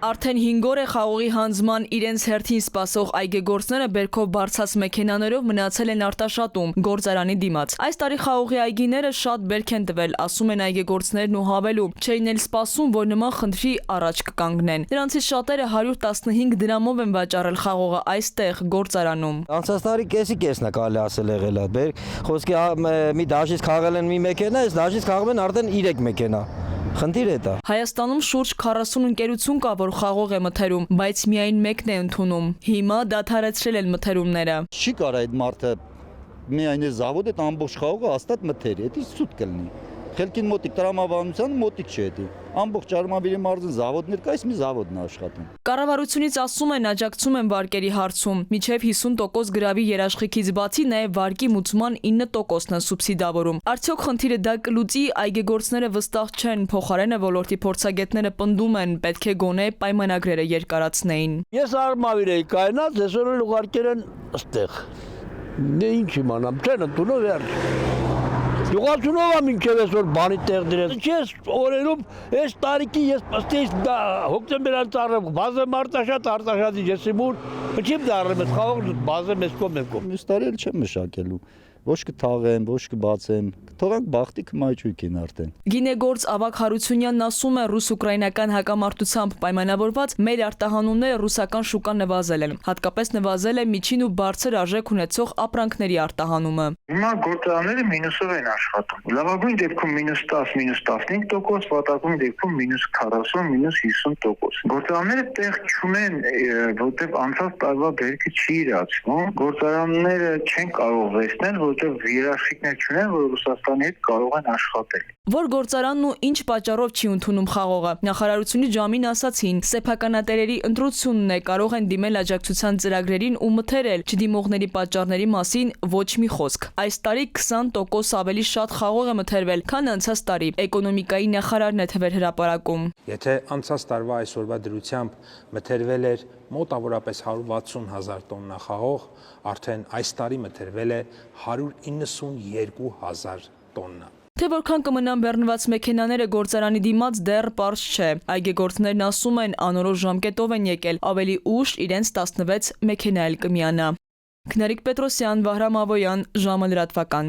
Արդեն 5 օր է խաղողի հանձնման իրենց հերթին սպասող այգեգործները բերքով բարձած մեքենաներով մնացել են արտաշատում գործարանի դիմաց։ Այս տարի խաղողի այգիները շատ բերք են տվել, ասում են այգեգործներն ու հավելում, չէին էլ սպասում, որ նման խնդրի առաջ կկանգնեն։ Նրանցից շատերը 115 դրամով են վաճառել խաղողը այստեղ գործարանում։ Անցած տարի կեսն է կարելի ասել եղել է։ Բեր խոսքի մի դաշից քաղել են մի մեքենա, այս դաշից քաղում են արդեն 3 մեքենա։ Խնդիր է դա։ Հայաստանում շուրջ 40 ընկերություն կա, որ խաղող է մթերում, բայց միայն մեկն է ընդունում։ Հիմա դադարեցրել են մթերումները։ Չի կարա այդ մարդը միայն զավոդ այդ ամբողջ խաղողը հաստատ մթերի, դա սուտ կլինի։ Խելքին մոտիկ տրամաբանության մոտիկ չէ դա։ Ամբողջ Արմավիրի մարզին զավոդներ կա, այս մի զավոդն է աշխատում։ Կառավարությունից ասում են աջակցում են վարկերի հարցում։ Մինչև 50% գրավի երաշխիքից բացի նաև վարկի մուծման 9%-ն է սուբսիդավորում։ Արդյոք խնդիրը դա կլուծի, այգեգործները վստահ չեն, փոխարենը ոլորտի փորձագետները պնդում են, պետք է գոնե պայմանագրերը երկարացնեին։ Ես Արմավիր էի կայնած, այսօր էլ ուղարկել են այստեղ։ Դե ինչ իմանամ, չեն ընդունում վերջ։ Յուղացունով եմ ինչև այսօր բանի տեղ դրեց։ Չես օրերում այս տարիքի ես պստեից հոկտեմբերան ծառեմ, բազեմ արտաշատի եսի մուր, չիմ դարրեմ ես խաղող բազեմ ես կոմ։ Մյուս տարի էլ չեմ մշակելու։ Ոչ կթաղեմ, ոչ կբացեմ, թողանք բախտի կմայջույքին արդեն։ Գինեգործ Ավագ Հարությունյանն ասում է, ռուս-ուկրաինական հակամարտությամբ պայմանավորված մեր արտահանումները ռուսական շուկան նվազել են, հատկապես նվազել է միջին ու բարձր արժեք ունեցող ապրանքների արտահանումը։ Հիմա գործարանները մինուսով են աշխատում։ Լավագույն դեպքում -10, -15%, վատագույն դեպքում -40, -50%։ Գործարանները տեղ չունեն, որտեղ անցած տարվա բերքը չի իրացվում։ Գործարանները չեն կարող վերցնել, որտեղ երաշխիքներ չունեն, որ Ռուսաստանի հետ կարող են աշխատել։ Որ գործարանն ու ինչ պատճառով չի ընդունում խաղողը։ Նախարարությունի ժամին ասացին, սեփականատերերի ընտրությունն է, կարող են դիմել աջակցության ծրագրերին ու մթերել, չդիմողների պատճառների մասին ոչ մի խոսք։ Այս տարի 20% ավելի շատ խաղող է մթերվել, քան անցած տարի։ Էկոնոմիկայի նախարարն է թվեր հրապարակում։ Եթե անցած տարվա այսօրվա դրությամբ մթերվել էր մոտավորապես 160,000 տոննա խաղող, արդեն այս տարի մթերվել է 192,000 տոննա։ Թե որքան կմնան բեռնված մեքենաները գործարանի դիմաց դեռ պարզ չէ։ Այգեգործներն ասում են, անորոշ ժամկետով են եկել, ավելի ուշ իրենց 16 մեքենա էլ կմիանա։ Քնարիկ Պետրոսյան, Վահրամ Ավոյան, ժամը լրատվական։